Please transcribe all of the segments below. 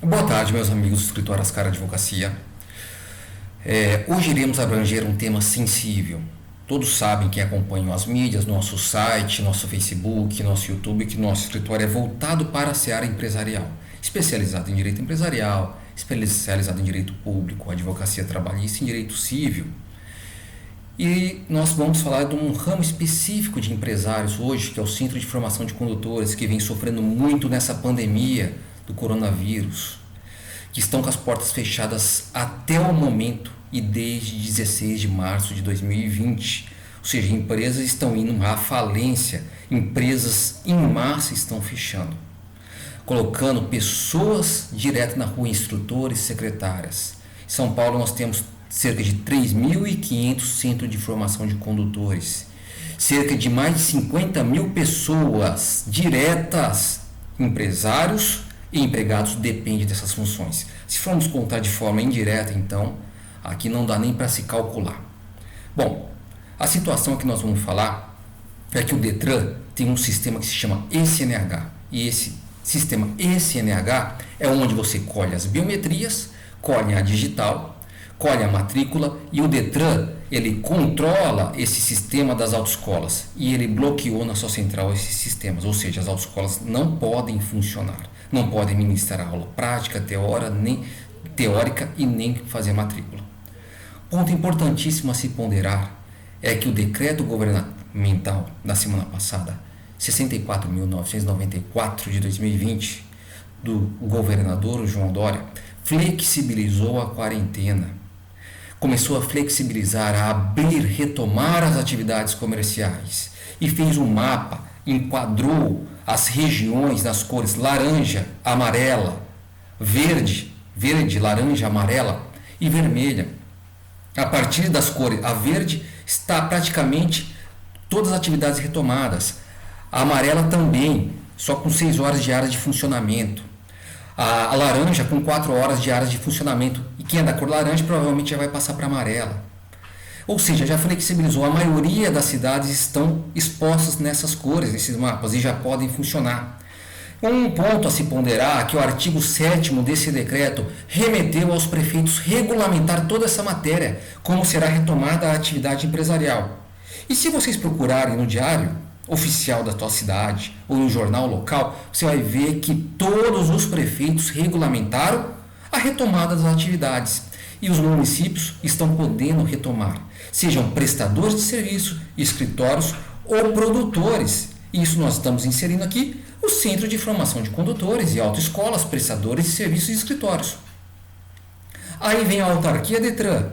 Boa tarde, meus amigos do escritório Ascar Advocacia. Hoje iremos abranger um tema sensível. Todos sabem, quem acompanham as mídias, nosso site, nosso Facebook, nosso YouTube, que nosso escritório é voltado para a seara empresarial, especializado em direito empresarial, especializado em direito público, advocacia trabalhista e em direito civil. E nós vamos falar de um ramo específico de empresários hoje, que é o Centro de Formação de Condutores, que vem sofrendo muito nessa pandemia do coronavírus, que estão com as portas fechadas até o momento e desde 16 de março de 2020. Ou seja, empresas estão indo à falência, empresas em massa estão fechando, colocando pessoas direto na rua, instrutores, secretárias. Em São Paulo nós temos cerca de 3.500 centros de formação de condutores, cerca de mais de 50 mil pessoas diretas, empresários e empregados dependem dessas funções. Se formos contar de forma indireta, então, aqui não dá nem para se calcular. Bom, a situação que nós vamos falar é que o Detran tem um sistema que se chama ECNH, e esse sistema ECNH é onde você colhe as biometrias, colhe a digital, colhe a matrícula, e o Detran ele controla esse sistema das autoescolas e ele bloqueou na sua central esses sistemas, ou seja, as autoescolas não podem funcionar, não podem ministrar aula prática, teórica e nem fazer matrícula. Ponto importantíssimo a se ponderar é que o decreto governamental da semana passada, 64.994 de 2020, do governador João Dória, flexibilizou a quarentena. Começou a flexibilizar, a abrir, retomar as atividades comerciais e fez um mapa, enquadrou as regiões nas cores laranja, amarela, verde, laranja, amarela e vermelha. A partir das cores, a verde está praticamente todas as atividades retomadas, a amarela também, só com 6 horas diárias de funcionamento. A laranja com 4 horas diárias de funcionamento. E quem é da cor laranja provavelmente já vai passar para amarela. Ou seja, já flexibilizou. A maioria das cidades estão expostas nessas cores, nesses mapas, e já podem funcionar. Um ponto a se ponderar é que o artigo 7º desse decreto remeteu aos prefeitos regulamentar toda essa matéria, como será retomada a atividade empresarial. E se vocês procurarem no diário oficial da tua cidade ou no jornal local, você vai ver que todos os prefeitos regulamentaram a retomada das atividades e os municípios estão podendo retomar, sejam prestadores de serviço, escritórios ou produtores. Isso nós estamos inserindo aqui o Centro de Formação de Condutores e autoescolas, prestadores de serviços e escritórios. Aí vem a autarquia Detran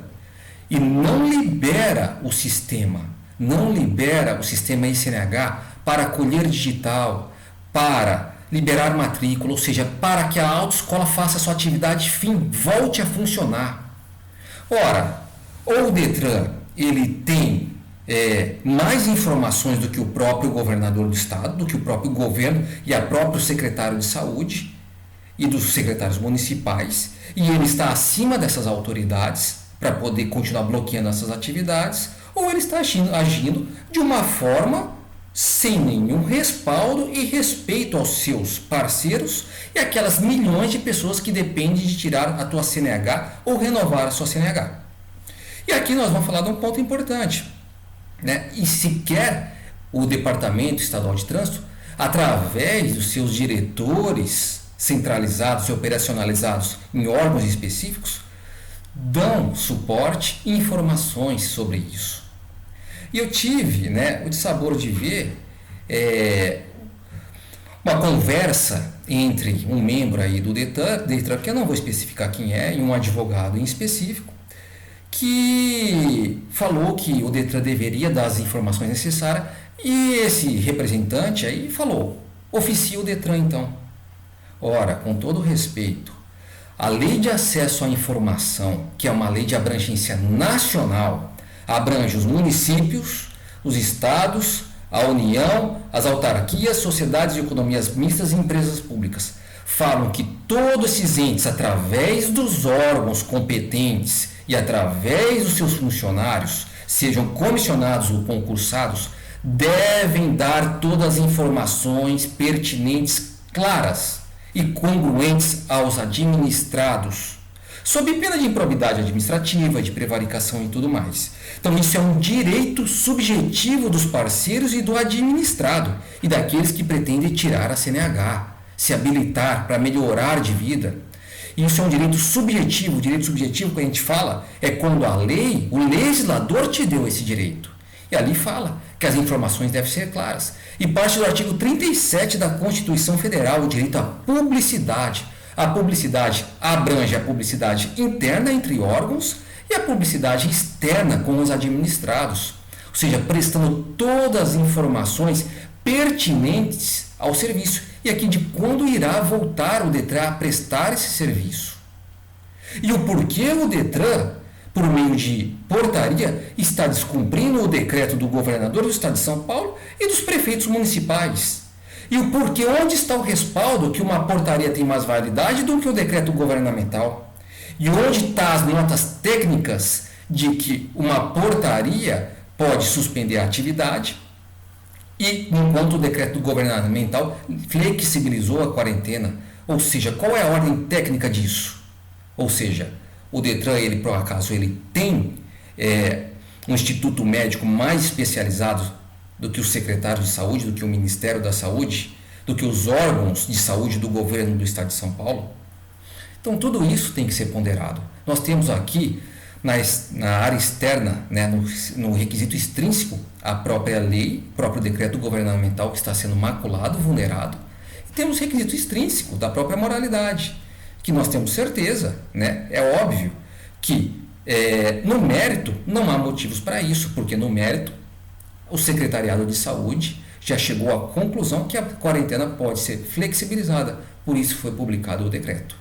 e não libera o sistema ECNH para colher digital, para liberar matrícula, ou seja, para que a autoescola faça a sua atividade fim, volte a funcionar. Ora, ou o Detran ele tem mais informações do que o próprio governador do estado, do que o próprio governo e a próprio secretário de saúde e dos secretários municipais, e ele está acima dessas autoridades para poder continuar bloqueando essas atividades, ou ele está agindo de uma forma sem nenhum respaldo e respeito aos seus parceiros e aquelas milhões de pessoas que dependem de tirar a tua CNH ou renovar a sua CNH. E aqui nós vamos falar de um ponto importante, né? E sequer o Departamento Estadual de Trânsito, através dos seus diretores centralizados e operacionalizados em órgãos específicos, dão suporte e informações sobre isso. E eu tive o dissabor de ver uma conversa entre um membro aí do Detran, que eu não vou especificar quem é, e um advogado em específico, que falou que o Detran deveria dar as informações necessárias, e esse representante aí falou: oficia o Detran então. Ora, com todo respeito, a Lei de Acesso à Informação, que é uma lei de abrangência nacional, abrange os municípios, os estados, a União, as autarquias, sociedades de economias mistas e empresas públicas. Falam que todos esses entes, através dos órgãos competentes e através dos seus funcionários, sejam comissionados ou concursados, devem dar todas as informações pertinentes, claras, e congruentes aos administrados, sob pena de improbidade administrativa, de prevaricação e tudo mais. Então, isso é um direito subjetivo dos parceiros e do administrado e daqueles que pretendem tirar a CNH, se habilitar para melhorar de vida. Isso é um direito subjetivo. O direito subjetivo que a gente fala é quando a lei, o legislador te deu esse direito. E ali fala que as informações devem ser claras. E parte do artigo 37 da Constituição Federal, o direito à publicidade. A publicidade abrange a publicidade interna entre órgãos e a publicidade externa com os administrados, ou seja, prestando todas as informações pertinentes ao serviço e aqui de quando irá voltar o Detran a prestar esse serviço. E o porquê o Detran, por meio de portaria, está descumprindo o decreto do governador do estado de São Paulo e dos prefeitos municipais. E o porquê, onde está o respaldo que uma portaria tem mais validade do que o decreto governamental? E onde estão as notas técnicas de que uma portaria pode suspender a atividade e enquanto o decreto governamental flexibilizou a quarentena? Ou seja, qual é a ordem técnica disso? Ou seja, o Detran, ele por acaso, ele tem um instituto médico mais especializado do que o secretário de saúde, do que o Ministério da Saúde, do que os órgãos de saúde do governo do estado de São Paulo? Então tudo isso tem que ser ponderado. Nós temos aqui na área externa, né, no requisito extrínseco, a própria lei, o próprio decreto governamental que está sendo maculado, vulnerado. E temos o requisito extrínseco da própria moralidade, que nós temos certeza, né? É óbvio que no mérito não há motivos para isso, porque no mérito o Secretariado de Saúde já chegou à conclusão que a quarentena pode ser flexibilizada, por isso foi publicado o decreto.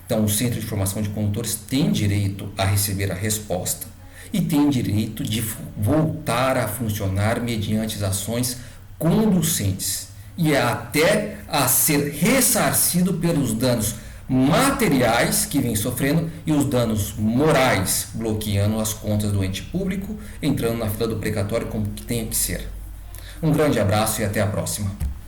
Então, o Centro de Formação de Condutores tem direito a receber a resposta e tem direito de voltar a funcionar mediante as ações conducentes e até a ser ressarcido pelos danos materiais que vem sofrendo e os danos morais, bloqueando as contas do ente público, entrando na fila do precatório como que tem que ser. Um grande abraço e até a próxima.